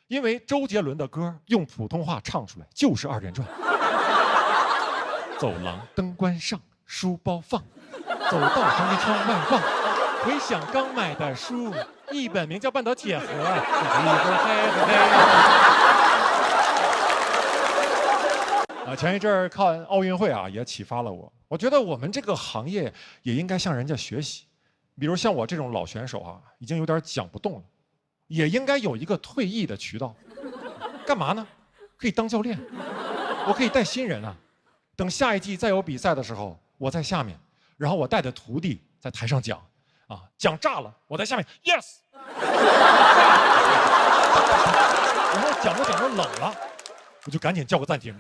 因为周杰伦的歌用普通话唱出来就是二人转。走廊灯关上，书包放，走到行李窗外望，回想刚买的书，一本名叫《半岛铁盒》，一盒黑。前一阵儿看奥运会啊，也启发了我。我觉得我们这个行业也应该向人家学习。比如像我这种老选手啊，已经有点讲不动了，也应该有一个退役的渠道。干嘛呢？可以当教练，我可以带新人啊。等下一季再有比赛的时候，我在下面，然后我带着徒弟在台上讲，啊，讲炸了，我在下面 yes， 然后讲着讲着冷了，我就赶紧叫个暂停，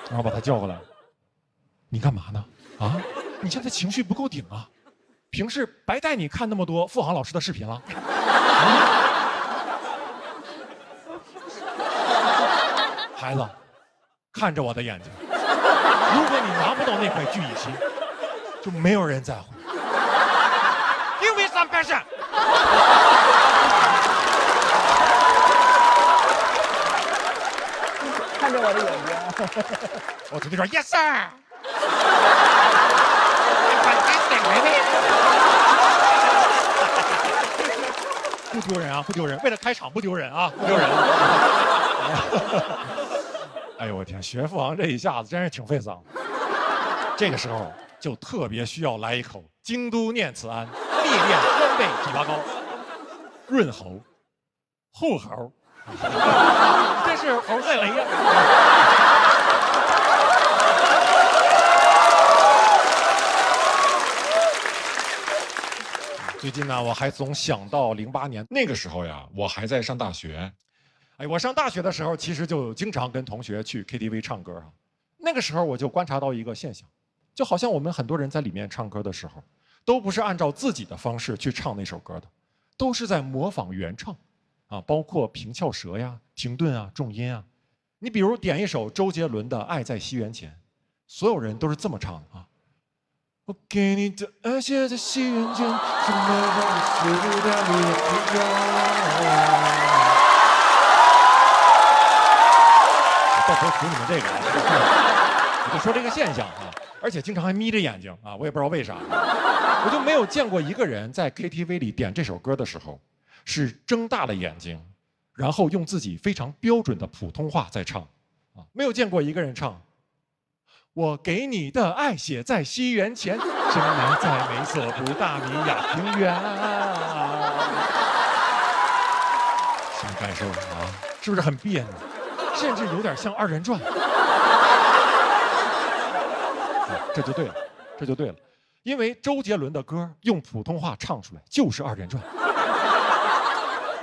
然后把他叫过来，你干嘛呢？啊，你现在情绪不够顶啊，平时白带你看那么多付航老师的视频了。孩子，看着我的眼睛，如果你拿不到那块聚乙烯，就没有人在乎。因为啥办事？看着我的眼睛，我徒弟说 yes sir。不丢人啊，不丢人，为了开场不丢人啊，不丢人。哎呦我天，学付航这一下子真是挺费嗓。这个时候就特别需要来一口京都念慈庵，历练川贝枇杷膏，润喉、护喉，这是猴赛雷呀。最近呢，我还总想到08年那个时候呀，我还在上大学。哎，我上大学的时候，其实就经常跟同学去 KTV 唱歌啊。那个时候我就观察到一个现象，就好像我们很多人在里面唱歌的时候，都不是按照自己的方式去唱那首歌的，都是在模仿原唱，啊，包括平翘舌呀、停顿啊、重音啊。你比如点一首周杰伦的《爱在西元前》，所有人都是这么唱的啊。我给你的爱写在西元前，什么死不掉你也不要。到时候图你们这个，我就说这个现象啊，而且经常还眯着眼睛啊，我也不知道为啥，我就没有见过一个人在 KTV 里点这首歌的时候，是睁大了眼睛，然后用自己非常标准的普通话在唱，啊，没有见过一个人唱。我给你的爱写在西元前，深埋在美索不达米亚平原。什么感受啊？是不是很别扭？甚至有点像二人转。这就对了，这就对了，因为周杰伦的歌用普通话唱出来就是二人转。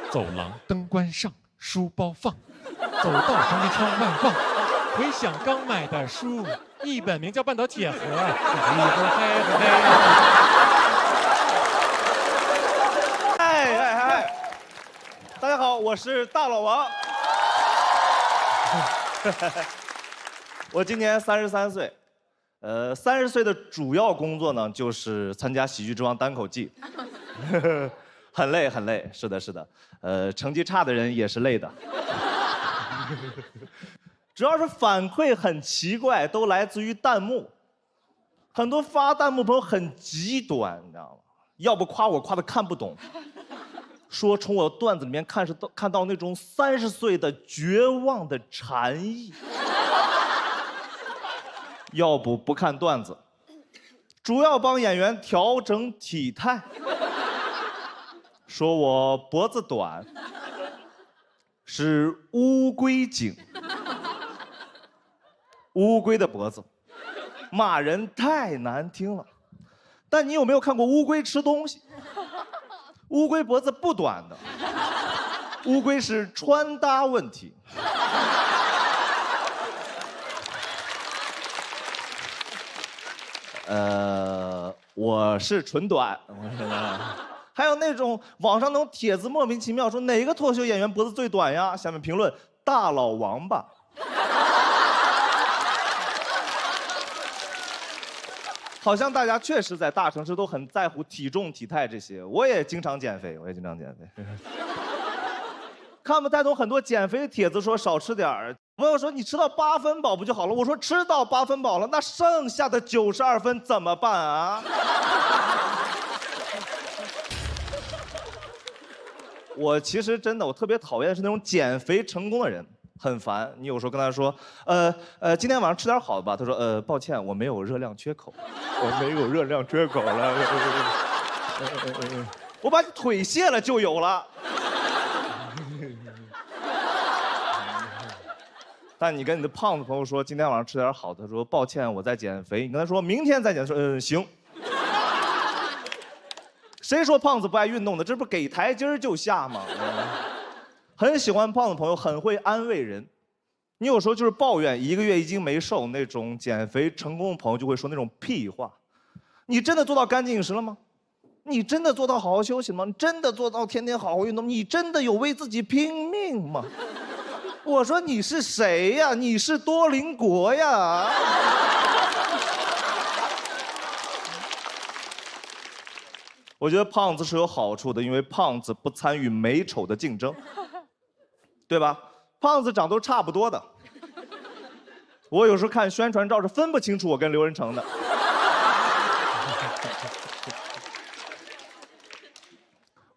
走廊灯关上，书包放，走到行李窗外望，回想刚买的书，一本名叫《半岛铁盒》，一盒黑。嗨，大家好，我是大老王。我今年33岁，30岁的主要工作呢就是参加《喜剧之王》单口季，很累很累，是的，是的，成绩差的人也是累的。主要是反馈很奇怪，都来自于弹幕，很多发弹幕朋友很极端，你知道吗？要不夸我夸的看不懂，说从我段子里面看到那种30岁的绝望的禅意，要不不看段子，主要帮演员调整体态，说我脖子短，是乌龟颈，乌龟的脖子，骂人太难听了。但你有没有看过乌龟吃东西？乌龟脖子不短的，乌龟是穿搭问题。我是纯短。还有那种网上那种帖子莫名其妙说哪个脱口秀演员脖子最短呀？下面评论大老王吧。好像大家确实在大城市都很在乎体重、体态这些，我也经常减肥，看不太懂很多减肥帖子说少吃点儿。朋友说你吃到8分饱不就好了？我说吃到8分饱了，那剩下的92分怎么办啊？我其实真的，我特别讨厌是那种减肥成功的人，很烦。你有时候跟他说，今天晚上吃点好的吧。他说，抱歉，我没有热量缺口，我没有热量缺口了。我把你腿卸了就有了。但你跟你的胖子朋友说今天晚上吃点好的，他说抱歉我在减肥。你跟他说明天再减，说行。谁说胖子不爱运动的？这不是给台阶就下吗？很喜欢胖的朋友很会安慰人。你有时候就是抱怨1个月1斤没瘦，那种减肥成功的朋友就会说那种屁话。你真的做到干净饮食了吗？你真的做到好好休息了吗？你真的做到天天好好运动？你真的有为自己拼命吗？我说你是谁呀？你是多邻国呀？我觉得胖子是有好处的，因为胖子不参与美丑的竞争，对吧？胖子长都差不多的。我有时候看宣传照是分不清楚我跟刘仁成的。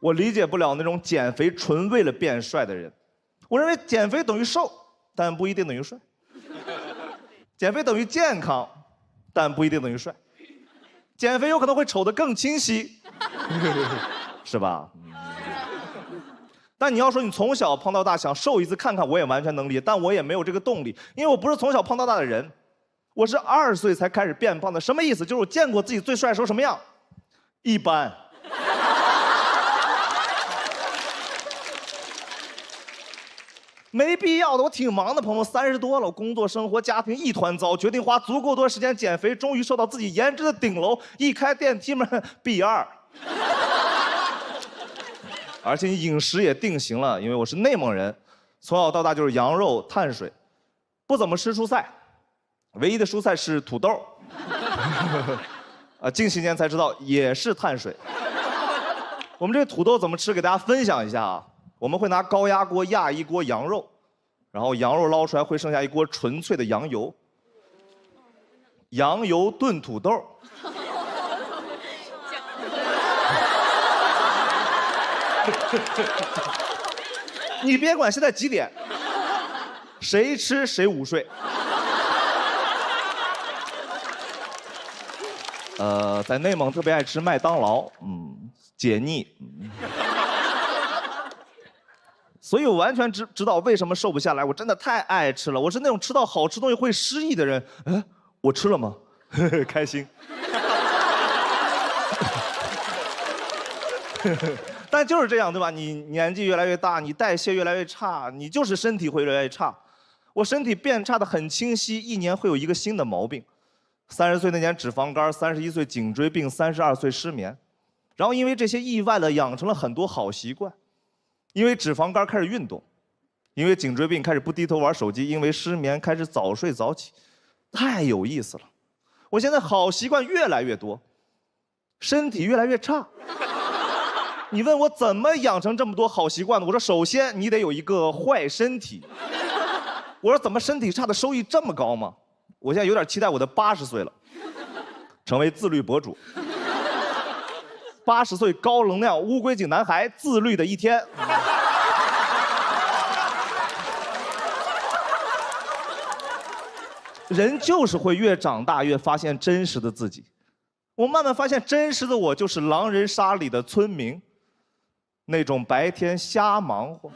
我理解不了那种减肥纯为了变帅的人。我认为减肥等于瘦，但不一定等于帅。减肥等于健康，但不一定等于帅。减肥有可能会丑得更清晰，是吧？但你要说你从小胖到大，想瘦一次看看，我也完全能理解，但我也没有这个动力，因为我不是从小胖到大的人，我是20岁才开始变胖的。什么意思？就是我见过自己最帅的时候什么样，一般。没必要的，我挺忙的，朋友，30多了，工作、生活、家庭一团糟，决定花足够多时间减肥，终于瘦到自己颜值的顶楼，一开电梯门，B2。而且饮食也定型了，因为我是内蒙人，从小到大就是羊肉、碳水，不怎么吃蔬菜，唯一的蔬菜是土豆。近些年才知道也是碳水。我们这个土豆怎么吃？给大家分享一下啊。我们会拿高压锅压一锅羊肉，然后羊肉捞出来会剩下一锅纯粹的羊油，羊油炖土豆。你别管现在几点，谁吃谁午睡。在内蒙特别爱吃麦当劳，解腻。所以我完全知道为什么瘦不下来，我真的太爱吃了，我是那种吃到好吃东西会失忆的人。我吃了吗？开心。但就是这样，对吧？你年纪越来越大，你代谢越来越差，你就是身体会越来越差。我身体变差的很清晰，1年会有一个新的毛病。30岁那年脂肪肝，31岁颈椎病，32岁失眠，然后因为这些意外的养成了很多好习惯。因为脂肪肝开始运动，因为颈椎病开始不低头玩手机，因为失眠开始早睡早起，太有意思了。我现在好习惯越来越多，身体越来越差。你问我怎么养成这么多好习惯的？我说首先你得有一个坏身体。我说怎么身体差的收益这么高吗？我现在有点期待我的80岁了，成为自律博主。80岁高能量乌龟颈男孩自律的一天。人就是会越长大越发现真实的自己。我慢慢发现真实的我就是狼人杀里的村民，那种白天瞎忙活，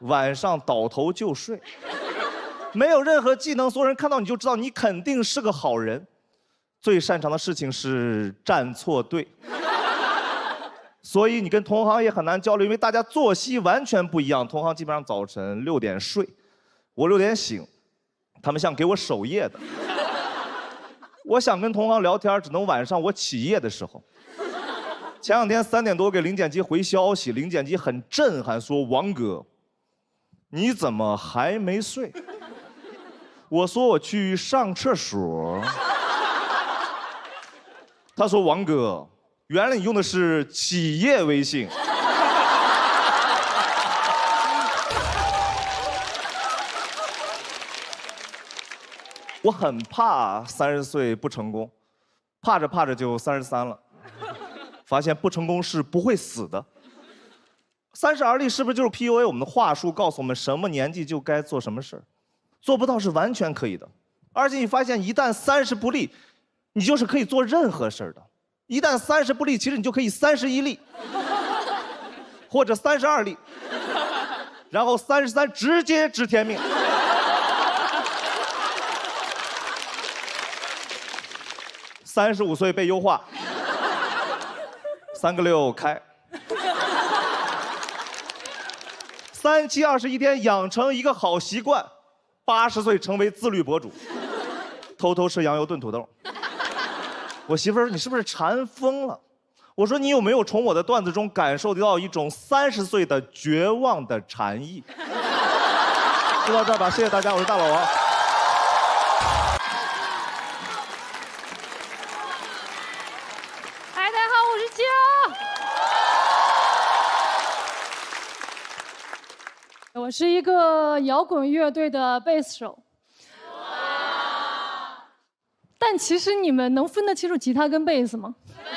晚上倒头就睡，没有任何技能，所有人看到你就知道你肯定是个好人。最擅长的事情是站错队，所以你跟同行也很难交流，因为大家作息完全不一样。同行基本上早晨6点睡，我6点醒，他们像给我守夜的。我想跟同行聊天，只能晚上我起夜的时候。前2天3点多给林剪辑回消息，林剪辑很震撼，说：“王哥，你怎么还没睡？”我说：“我去上厕所。”他说：“王哥，原来你用的是企业微信。”我很怕30岁不成功，怕着怕着就33了，发现不成功是不会死的。30而立是不是就是 PUA 我们的话术，告诉我们什么年纪就该做什么事儿？做不到是完全可以的，而且你发现一旦30不立，你就是可以做任何事儿的。一旦30不立，其实你就可以31立，或者32立，然后33直接知天命。35岁被优化，3个6开，3期21天养成一个好习惯，80岁成为自律博主，偷偷吃羊油炖土豆。我媳妇儿，你是不是馋疯了？我说你有没有从我的段子中感受到一种30岁的绝望的禅意？就到这儿吧，谢谢大家，我是大老王。嗨，大家好，我是佳。我是一个摇滚乐队的贝斯手。但其实你们能分得清楚吉他跟贝斯吗？分不清。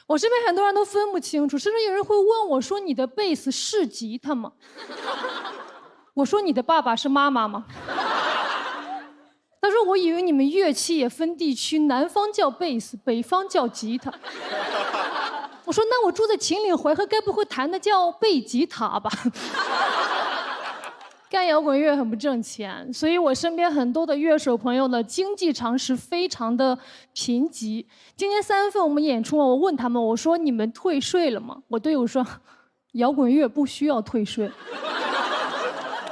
我身边很多人都分不清楚，甚至有人会问我说：“你的贝斯是吉他吗？”我说：“你的爸爸是妈妈吗？”他说：“我以为你们乐器也分地区，南方叫贝斯，北方叫吉他。”我说：“那我住在秦岭淮河，该不会弹的叫贝吉他吧？”干摇滚乐很不挣钱，所以我身边很多的乐手朋友的经济常识非常的贫瘠。今年3月份我们演出，我问他们，我说：“你们退税了吗？”我队友说：“摇滚乐不需要退税。”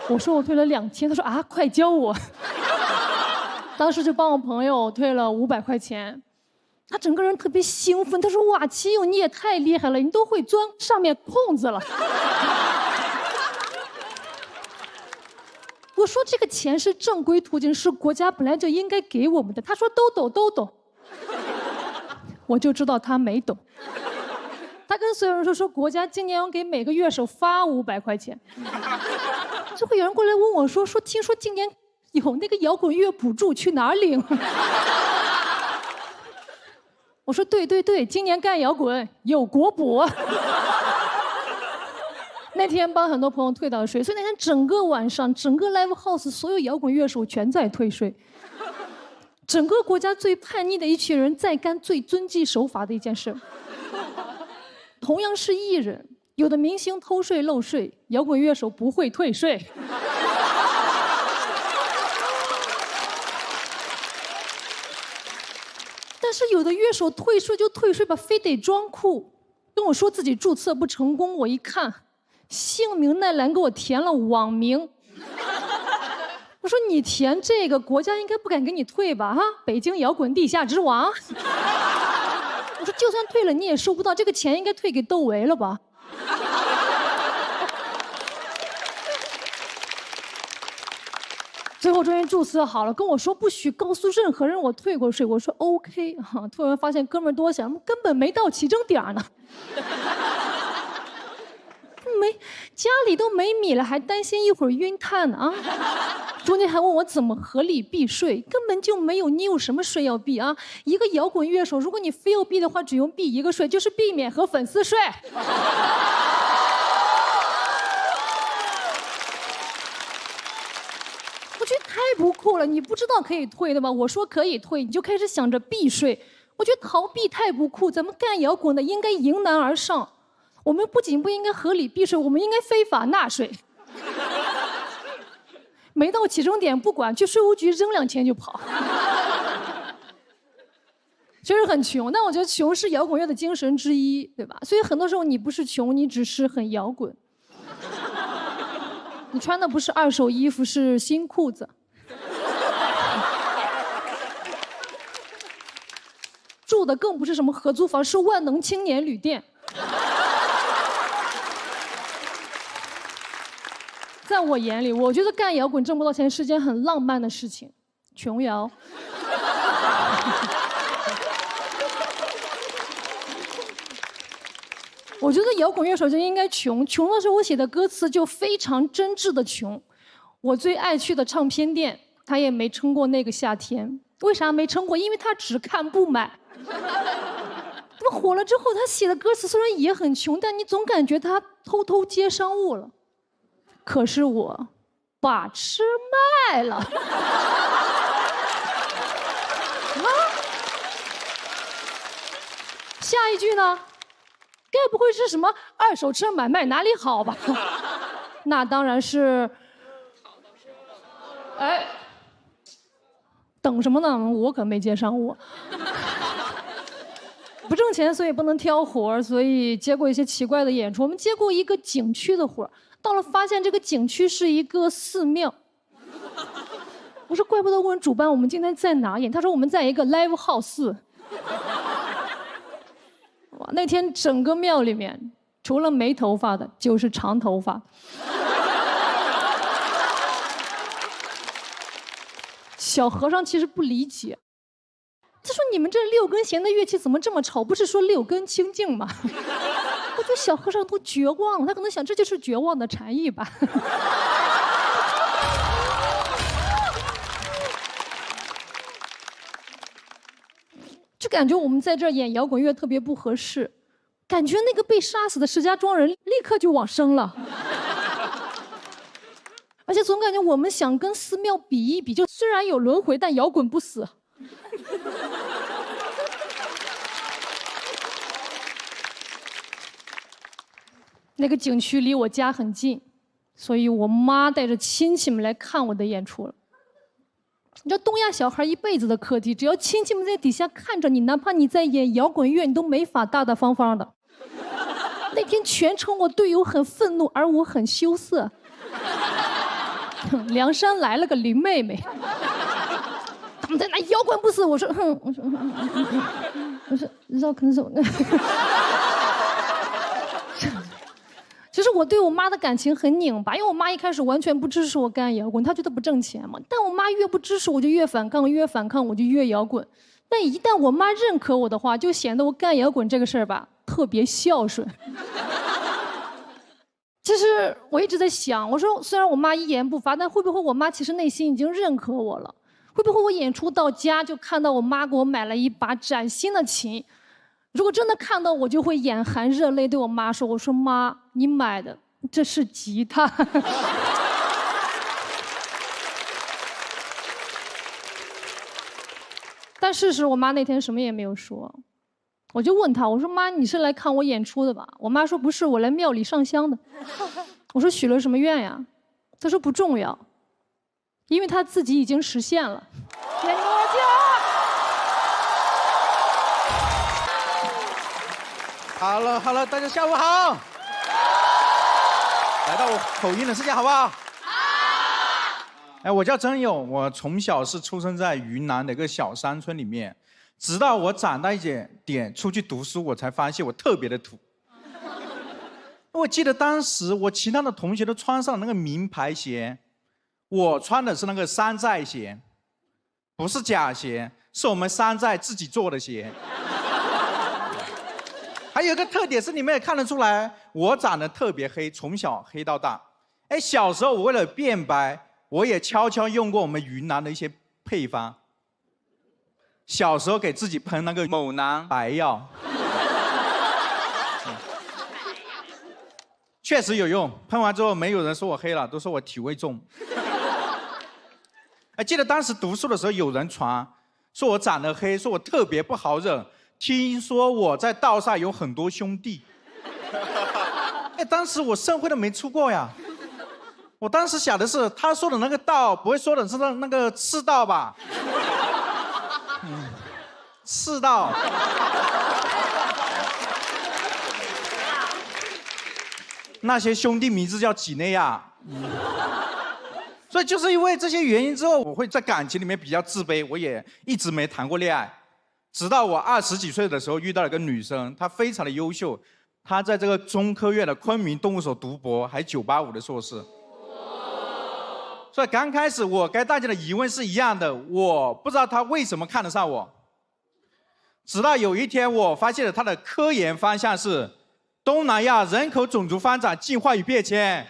我说：“我退了2000。”他说：“啊，快教我。”当时就帮我朋友退了500块钱，他整个人特别兴奋，他说：“哇，齐友你也太厉害了，你都会钻上面空子了。”我说这个钱是正规途径，是国家本来就应该给我们的。他说都懂都懂，我就知道他没懂。他跟所有人说国家今年要给每个乐手发500块钱。就会有人过来问我说听说今年有那个摇滚乐补助，去哪儿领？我说对，今年干摇滚有国补。那天帮很多朋友退到税，所以那天整个晚上，整个 live house 所有摇滚乐手全在退税。整个国家最叛逆的一群人在干最遵纪守法的一件事。同样是艺人，有的明星偷税漏税，摇滚乐手不会退税。但是有的乐手退税就退税吧，非得装酷，跟我说自己注册不成功。我一看，姓名那栏给我填了网名。我说你填这个，国家应该不敢给你退吧？哈，北京摇滚地下之王。我说就算退了你也收不到，这个钱应该退给窦唯了吧？最后终于注册好了，跟我说不许告诉任何人我退过税。我说 OK 哈，突然发现哥们儿多想，根本没到起征点呢。家里都没米了，还担心一会儿晕碳呢啊！中间还问我怎么合理避税，根本就没有，你有什么税要避啊？一个摇滚乐手，如果你非要避的话，只用避一个税，就是避免和粉丝税。我觉得太不酷了，你不知道可以退的吗？我说可以退，你就开始想着避税。我觉得逃避太不酷，咱们干摇滚的应该迎难而上。我们不仅不应该合理避税，我们应该非法纳税。没到起征点不管，去税务局扔2000就跑。确实很穷，但我觉得穷是摇滚乐的精神之一，对吧？所以很多时候你不是穷，你只是很摇滚。你穿的不是2手衣服，是新裤子。住的更不是什么合租房，是万能青年旅店。在我眼里，我觉得干摇滚挣不到钱是件很浪漫的事情，琼瑶。我觉得摇滚乐手就应该穷，穷的时候我写的歌词就非常真挚的穷。我最爱去的唱片店，他也没撑过那个夏天。为啥没撑过？因为他只看不买。那么火了之后，他写的歌词虽然也很穷，但你总感觉他偷偷接商务了。可是我把吃卖了。下一句呢？该不会是什么二手车买卖哪里好吧？那当然是。哎，等什么呢？我可没接商务。不挣钱，所以不能挑活，所以接过一些奇怪的演出。我们接过一个景区的活，到了发现这个景区是一个寺庙。我说怪不得问主办我们今天在哪演，他说我们在一个 live house。哇，那天整个庙里面除了没头发的，就是长头发。小和尚其实不理解，他说你们这6根弦的乐器怎么这么吵？不是说6根清净吗？我觉得小和尚都绝望了，他可能想这就是绝望的禅意吧。就感觉我们在这儿演摇滚乐特别不合适，感觉那个被杀死的石家庄人立刻就往生了。而且总感觉我们想跟寺庙比一比，就虽然有轮回，但摇滚不死。那个景区离我家很近，所以我妈带着亲戚们来看我的演出了。你知道东亚小孩一辈子的课题，只要亲戚们在底下看着你，哪怕你在演摇滚乐，你都没法大大方方的。那天全程我队友很愤怒，而我很羞涩。梁山来了个林妹妹，他们在那摇滚不死，我说绕坑走。其实我对我妈的感情很拧巴，因为我妈一开始完全不支持我干摇滚，她觉得不挣钱嘛。但我妈越不支持我就越反抗，越反抗我就越摇滚。但一旦我妈认可我的话，就显得我干摇滚这个事儿吧特别孝顺。其实我一直在想，我说虽然我妈一言不发，但会不会我妈其实内心已经认可我了？会不会我演出到家就看到我妈给我买了一把崭新的琴？如果真的看到我，就会眼含热泪对我妈说：“我说妈，你买的这是吉他。”但事实我妈那天什么也没有说。我就问她，我说妈，你是来看我演出的吧？我妈说不是，我来庙里上香的。我说许了什么愿呀？她说不重要，因为她自己已经实现了。点给我叫。Hello， 大家下午好。来到我口音的世界，好不好？好。哎，我叫曾勇，我从小是出生在云南的一个小山村里面。直到我长大一点出去读书，我才发现我特别的土。我记得当时我其他的同学都穿上那个名牌鞋，我穿的是那个山寨鞋，不是假鞋，是我们山寨自己做的鞋。还有一个特点是，你们也看得出来，我长得特别黑，从小黑到大。哎，小时候我为了变白，我也悄悄用过我们云南的一些配方。小时候给自己喷那个猛男白药，确实有用。喷完之后，没有人说我黑了，都说我体味重。还记得当时读书的时候，有人传说我长得黑，说我特别不好惹。听说我在道上有很多兄弟。哎，当时我社会都没出过呀。我当时想的是，他说的那个道，不会说的是那个赤道吧？赤道。那些兄弟名字叫几内亚。所以就是因为这些原因之后，我会在感情里面比较自卑，我也一直没谈过恋爱。直到我20几岁的时候遇到了一个女生，她非常的优秀，她在这个中科院的昆明动物所读博，还985的硕士。所以刚开始我跟大家的疑问是一样的，我不知道她为什么看得上我。直到有一天我发现了她的科研方向是东南亚人口种族发展进化与变迁。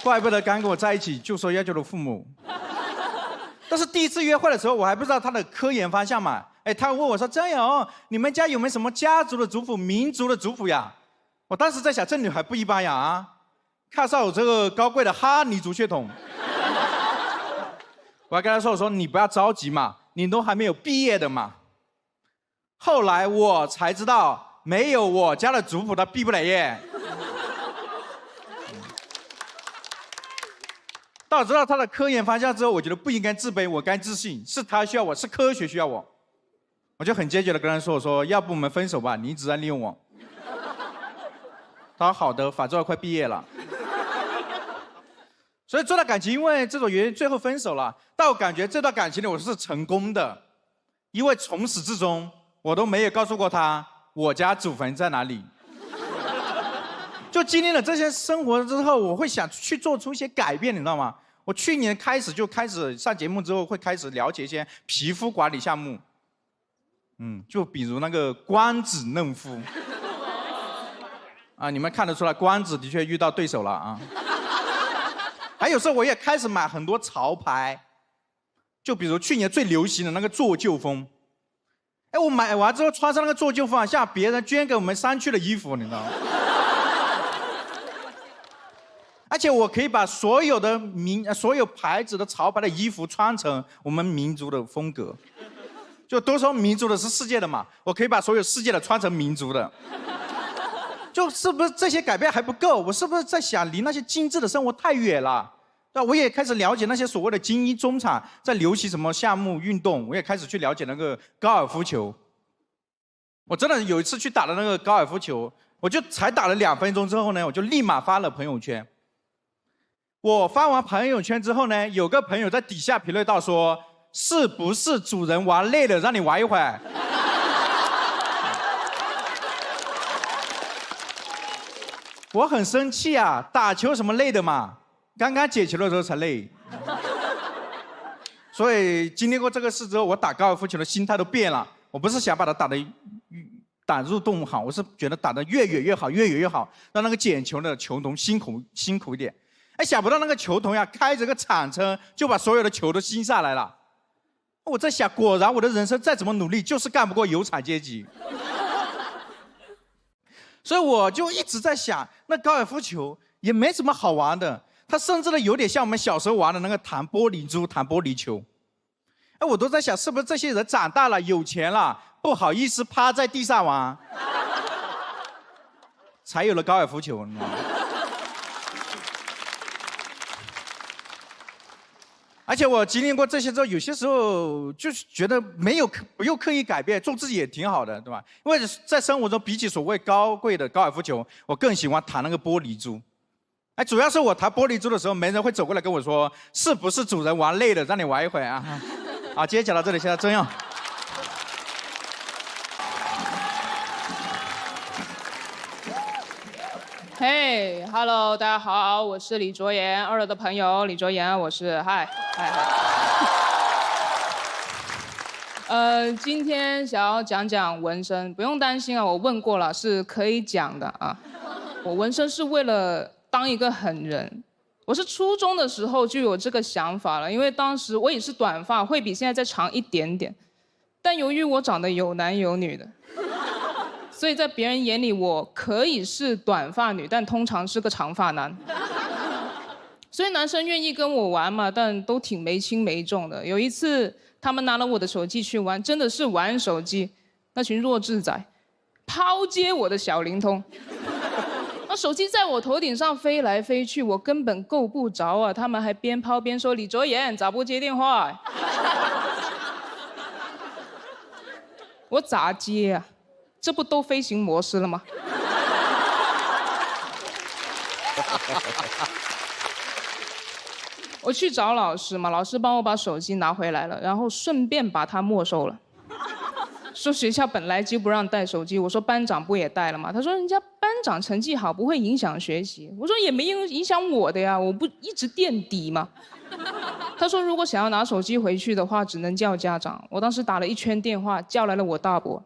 怪不得刚跟我在一起就说要叫我父母。但是第一次约会的时候，我还不知道他的科研方向嘛。哎，他问我说：“张勇，你们家有没有什么家族的族谱、民族的族谱呀？”我当时在想，这女孩不一般呀啊！看上我这个高贵的哈尼族血统。我还跟他说：“我说你不要着急嘛，你都还没有毕业的嘛。”后来我才知道，没有我家的族谱，他毕不了业。当我知道他的科研方向之后，我觉得不应该自卑，我该自信，是他需要我，是科学需要我。我就很坚决的跟他说：“我说要不我们分手吧，你一直在利用我。”他说：“好的，反正我快毕业了。”所以这段感情因为这种原因最后分手了，但我感觉这段感情里我是成功的，因为从始至终我都没有告诉过他我家祖坟在哪里。就经历了这些生活之后，我会想去做出一些改变，你知道吗？我去年开始上节目之后，会开始了解一些皮肤管理项目。就比如那个光子嫩肤。啊，你们看得出来，光子的确遇到对手了啊。还有时候我也开始买很多潮牌，就比如去年最流行的那个做旧风。哎，我买完之后穿上那个做旧风啊，像别人捐给我们山区的衣服，你知道吗？而且我可以把所有牌子的潮牌的衣服穿成我们民族的风格。就都说民族的是世界的嘛，我可以把所有世界的穿成民族的。就是不是这些改变还不够？我是不是在想离那些精致的生活太远了？那我也开始了解那些所谓的精英中产在流行什么项目运动，我也开始去了解那个高尔夫球。我真的有一次去打了那个高尔夫球，我就才打了2分钟之后呢，我就立马发了朋友圈。我发完朋友圈之后呢，有个朋友在底下评论到说：“是不是主人玩累了，让你玩一会儿？”我很生气啊！打球什么累的嘛？刚刚捡球的时候才累。所以经历过这个事之后，我打高尔夫球的心态都变了。我不是想把它打入洞好，我是觉得打得越远越好，越远越好，让那个捡球的球童辛苦一点。哎，想不到那个球童呀，开着个铲车就把所有的球都吸下来了。我在想，果然我的人生再怎么努力，就是干不过有产阶级。所以我就一直在想，那高尔夫球也没什么好玩的，它甚至有点像我们小时候玩的那个弹玻璃珠、弹玻璃球。哎，我都在想，是不是这些人长大了、有钱了，不好意思趴在地上玩，才有了高尔夫球，你知道吗？而且我经历过这些之后，有些时候就是觉得不用刻意改变，做自己也挺好的，对吧？因为在生活中，比起所谓高贵的高尔夫球，我更喜欢弹那个玻璃珠。哎，主要是我弹玻璃珠的时候，没人会走过来跟我说：“是不是主人玩累了，让你玩一会儿啊？”好，今天讲到这里，现在真要。嘿、hey, ，Hello， 大家好，我是李卓妍，2楼的朋友李卓妍，我是嗨。今天想要讲讲纹身，不用担心啊，我问过了，是可以讲的啊。我纹身是为了当一个狠人。我是初中的时候就有这个想法了，因为当时我也是短发，会比现在再长一点点，但由于我长得有男有女的。所以在别人眼里，我可以是短发女，但通常是个长发男。所以男生愿意跟我玩嘛，但都挺没轻没重的。有一次，他们拿了我的手机去玩，真的是玩手机。那群弱智仔，抛接我的小灵通，那手机在我头顶上飞来飞去，我根本够不着啊！他们还边抛边说：“李卓妍，咋不接电话？”我咋接啊？这不都飞行模式了吗？我去找老师嘛，老师帮我把手机拿回来了，然后顺便把它没收了。说学校本来就不让带手机，我说班长不也带了吗？他说人家班长成绩好，不会影响学习。我说也没影响我的呀，我不一直垫底吗？他说如果想要拿手机回去的话，只能叫家长。我当时打了1圈电话，叫来了我大伯。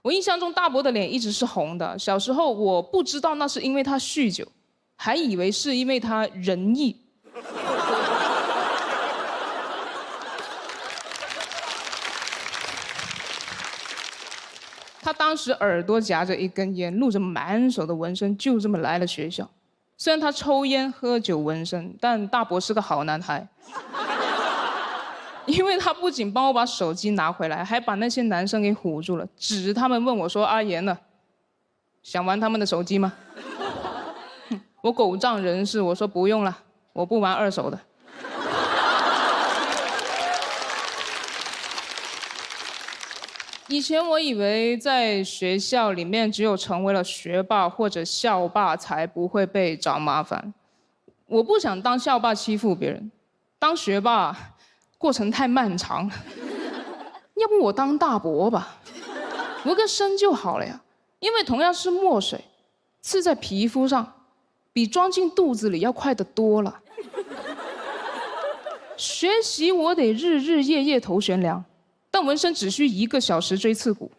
我印象中大伯的脸一直是红的，小时候我不知道那是因为他酗酒，还以为是因为他仁义。他当时耳朵夹着一根烟，露着满手的纹身，就这么来了学校。虽然他抽烟喝酒纹身，但大伯是个好男孩。因为他不仅帮我把手机拿回来，还把那些男生给唬住了，指着他们问我说：“阿言呢？想玩他们的手机吗？”我狗仗人势，我说不用了，我不玩二手的。以前我以为在学校里面只有成为了学霸或者校霸才不会被找麻烦。我不想当校霸欺负别人，当学霸过程太漫长。要不我当大伯吧，纹个身就好了呀。因为同样是墨水，刺在皮肤上，比装进肚子里要快得多了。学习我得日日夜夜头悬梁。但纹身只需1个小时锥刺股。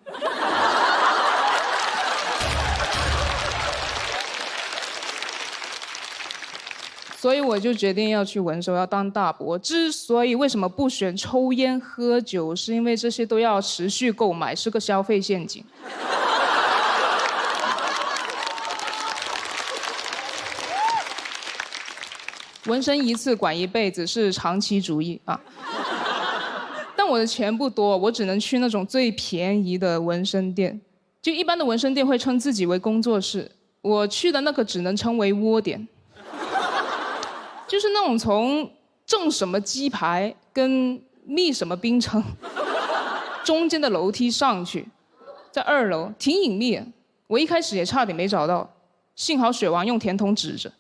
所以我就决定要去纹身，要当大伯。之所以为什么不选抽烟喝酒，是因为这些都要持续购买，是个消费陷阱。纹身一次管一辈子是长期主义啊。但我的钱不多，我只能去那种最便宜的纹身店。就一般的纹身店会称自己为工作室，我去的那个只能称为窝点。就是那种从正什么鸡排跟蜜什么冰城中间的楼梯上去，在2楼，挺隐秘。我一开始也差点没找到，幸好水王用甜筒指着。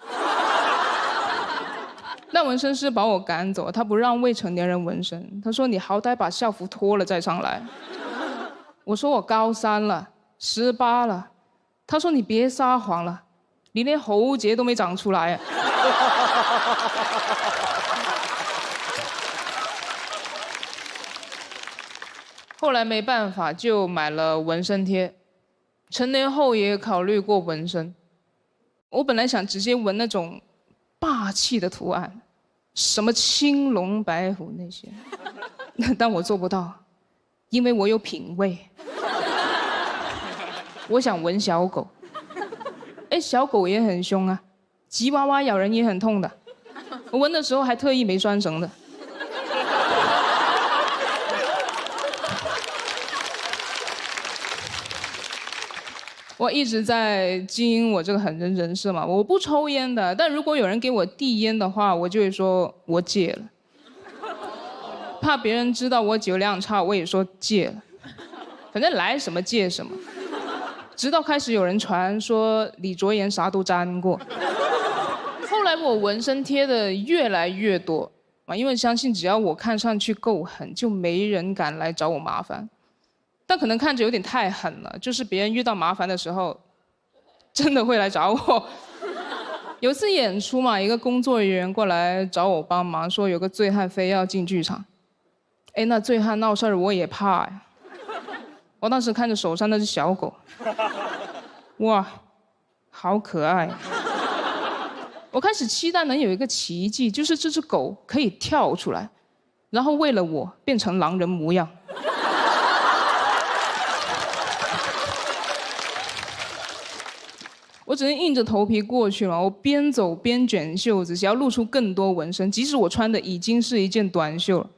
那纹身师把我赶走，他不让未成年人纹身。他说：“你好歹把校服脱了再上来。”我说：“我高3了，18了。”他说：“你别撒谎了，你连喉结都没长出来。”后来没办法，就买了纹身贴。成年后也考虑过纹身。我本来想直接纹那种霸气的图案，什么青龙白虎那些，但我做不到，因为我有品味。我想纹小狗，哎，小狗也很凶啊，吉娃娃咬人也很痛的。我纹的时候还特意没拴绳的。我一直在经营我这个狠人设嘛，我不抽烟的，但如果有人给我递烟的话，我就会说我戒了。怕别人知道我酒量差，我也说戒了。反正来什么戒什么。直到开始有人传说李卓妍啥都沾过。后来我纹身贴的越来越多啊，因为相信只要我看上去够狠，就没人敢来找我麻烦。但可能看着有点太狠了，就是别人遇到麻烦的时候，真的会来找我。有一次演出嘛，一个工作人员过来找我帮忙，说有个醉汉非要进剧场。哎，那醉汉闹事儿我也怕呀。我当时看着手上那只小狗，哇，好可爱。我开始期待能有一个奇迹，就是这只狗可以跳出来，然后为了我变成狼人模样。我只能硬着头皮过去了。我边走边卷袖子，想要露出更多纹身，即使我穿的已经是一件短袖了，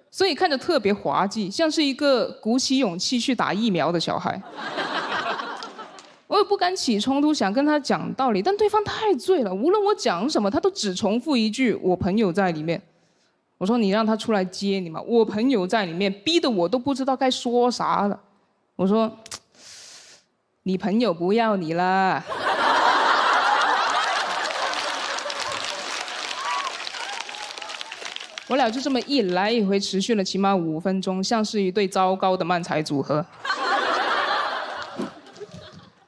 所以看着特别滑稽，像是一个鼓起勇气去打疫苗的小孩。我也不敢起冲突，想跟他讲道理，但对方太醉了，无论我讲什么，他都只重复一句“我朋友在里面”。我说：“你让他出来接你嘛，我朋友在里面”，逼得我都不知道该说啥了。我说：“你朋友不要你了。”我俩就这么一来一回，持续了起码5分钟，像是一对糟糕的漫才组合。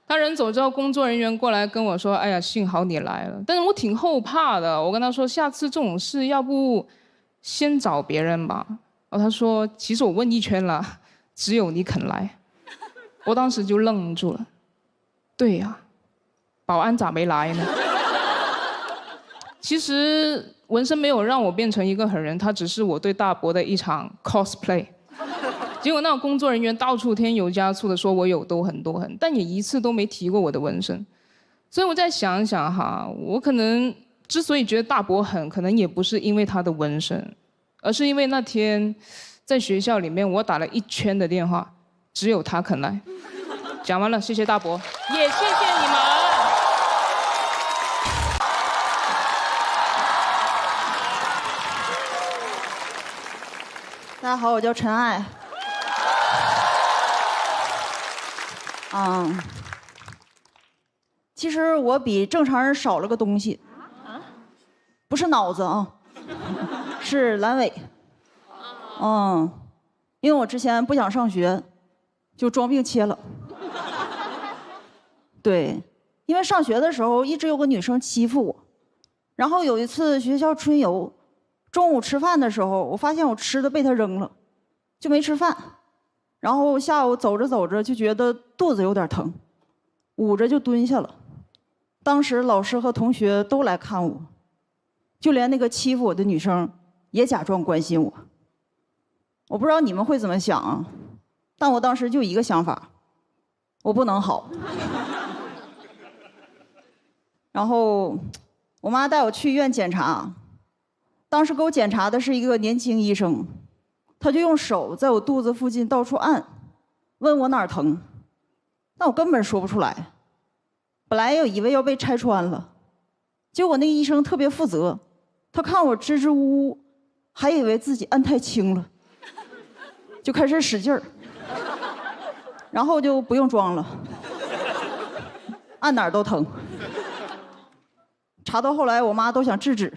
他人走之后，工作人员过来跟我说：“哎呀，幸好你来了。”但是我挺后怕的，我跟他说：“下次这种事要不先找别人吧。”然后他说：“其实我问一圈了，只有你肯来。”我当时就愣住了。对呀，保安咋没来呢？其实纹身没有让我变成一个狠人，它只是我对大伯的一场 cosplay。结果那个工作人员到处添油加醋的说我有痘很多痕，但也一次都没提过我的纹身。所以我再想想哈，我可能之所以觉得大伯狠，可能也不是因为他的纹身，而是因为那天在学校里面我打了1圈的电话，只有他肯来。讲完了，谢谢大伯，也谢谢你们。大家好，我叫陈爱。其实我比正常人少了个东西，不是脑子啊，是阑尾。因为我之前不想上学，就装病切了。对，因为上学的时候一直有个女生欺负我，然后有一次学校春游，中午吃饭的时候，我发现我吃的被她扔了，就没吃饭。然后下午走着走着就觉得肚子有点疼，捂着就蹲下了。当时老师和同学都来看我，就连那个欺负我的女生也假装关心我。我不知道你们会怎么想啊，但我当时就一个想法，我不能好。然后我妈带我去医院检查，当时给我检查的是一个年轻医生，他就用手在我肚子附近到处按，问我哪儿疼，但我根本说不出来。本来有以为要被拆穿了，结果那个医生特别负责，他看我支支吾吾，还以为自己按太轻了，就开始使劲儿，然后就不用装了，按哪儿都疼。查到后来，我妈都想制止，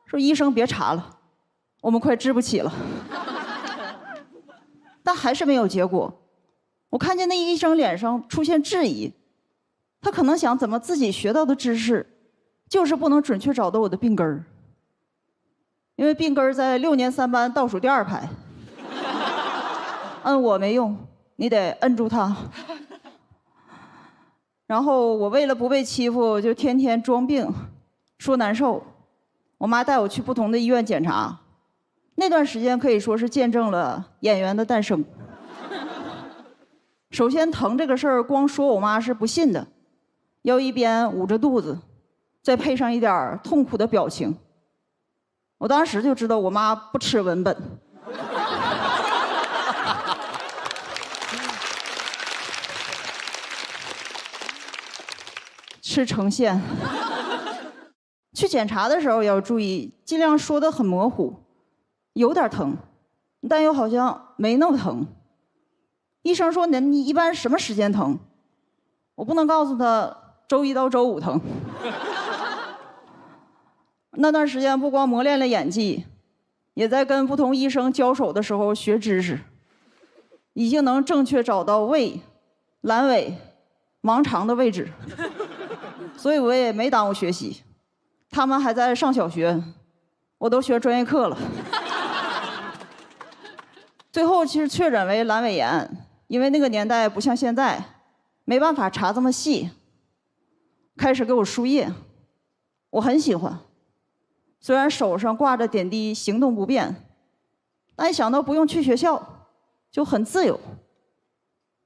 说医生别查了，我们快治不起了。但还是没有结果。我看见那医生脸上出现质疑，他可能想怎么自己学到的知识，就是不能准确找到我的病根儿，因为病根儿在6年3班倒数第2排。摁我没用，你得摁住他。然后我为了不被欺负，就天天装病，说难受。我妈带我去不同的医院检查，那段时间可以说是见证了演员的诞生。首先疼这个事儿，光说我妈是不信的，要一边捂着肚子，再配上一点痛苦的表情。我当时就知道我妈不吃文本。吃呈现。去检查的时候也要注意，尽量说得很模糊，有点疼，但又好像没那么疼。医生说你一般什么时间疼？我不能告诉他周1到周5疼。那段时间不光磨练了演技，也在跟不同医生交手的时候学知识，已经能正确找到胃、阑尾、盲肠的位置。所以我也没耽误学习，他们还在上小学，我都学专业课了。最后其实确诊为阑尾炎，因为那个年代不像现在，没办法查这么细，开始给我输液，我很喜欢。虽然手上挂着点滴，行动不便，但一想到不用去学校，就很自由。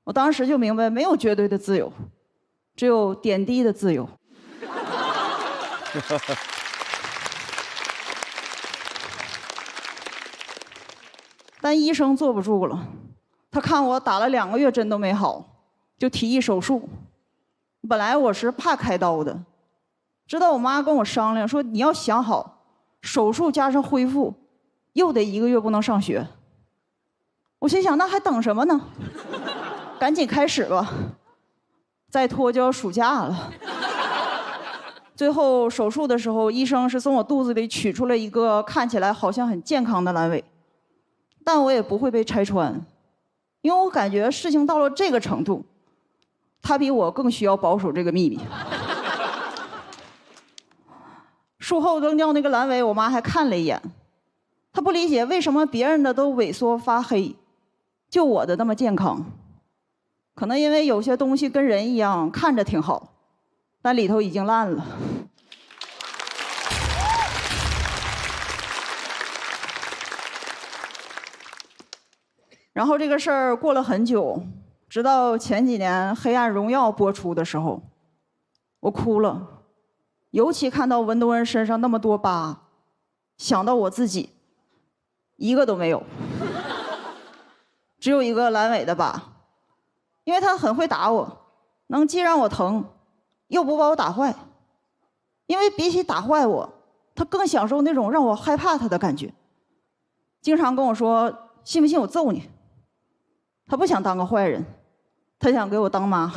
我当时就明白，没有绝对的自由，只有点滴的自由。但医生坐不住了，他看我打了2个月针都没好，就提议手术。本来我是怕开刀的，直到我妈跟我商量说，你要想好，手术加上恢复，又得1个月不能上学。我心想，那还等什么呢？赶紧开始吧，再拖就要暑假了。最后手术的时候，医生是从我肚子里取出了一个看起来好像很健康的阑尾，但我也不会被拆穿，因为我感觉事情到了这个程度，他比我更需要保守这个秘密。术后扔掉那个阑尾，我妈还看了一眼，她不理解为什么别人的都萎缩发黑，就我的那么健康。可能因为有些东西跟人一样，看着挺好，但里头已经烂了。然后这个事儿过了很久，直到前几年《黑暗荣耀》播出的时候，我哭了。尤其看到文东恩身上那么多疤，想到我自己，一个都没有，只有一个阑尾的疤。因为他很会打我，能既让我疼，又不把我打坏。因为比起打坏我，他更享受那种让我害怕他的感觉。经常跟我说：“信不信我揍你？”他不想当个坏人，他想给我当妈。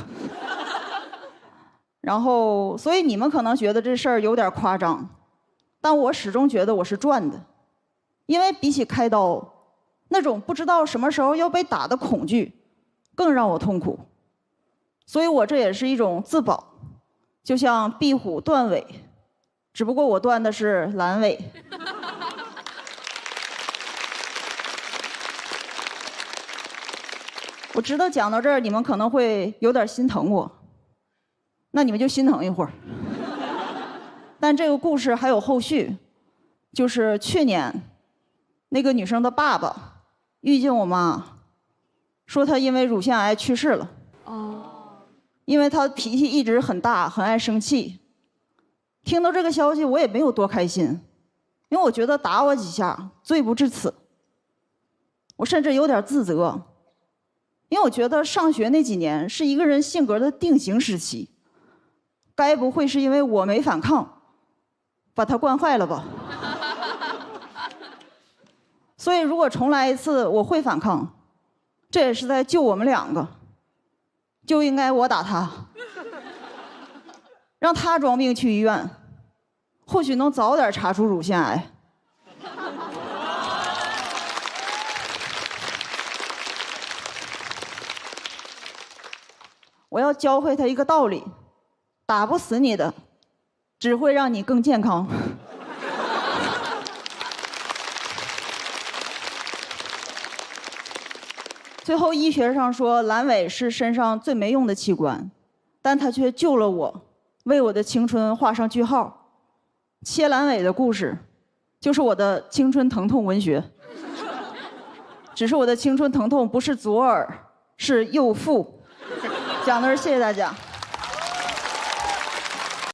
然后，所以你们可能觉得这事儿有点夸张，但我始终觉得我是赚的，因为比起开刀，那种不知道什么时候要被打的恐惧，更让我痛苦。所以我这也是一种自保，就像壁虎断尾，只不过我断的是阑尾。我知道讲到这儿，你们可能会有点心疼我。那你们就心疼一会儿。但这个故事还有后续，就是去年那个女生的爸爸遇见我妈，说她因为乳腺癌去世了。因为她脾气一直很大，很爱生气。听到这个消息，我也没有多开心，因为我觉得打我几下罪不至此。我甚至有点自责，因为我觉得上学那几年是一个人性格的定型时期。该不会是因为我没反抗，把他惯坏了吧？所以如果重来一次，我会反抗，这也是在救我们两个，就应该我打他，让他装病去医院，或许能早点查出乳腺癌。我要教会他一个道理。打不死你的，只会让你更健康。最后，医学上说阑尾是身上最没用的器官，但它却救了我，为我的青春画上句号。切阑尾的故事，就是我的青春疼痛文学。只是我的青春疼痛不是左耳，是右腹。讲到这儿，谢谢大家。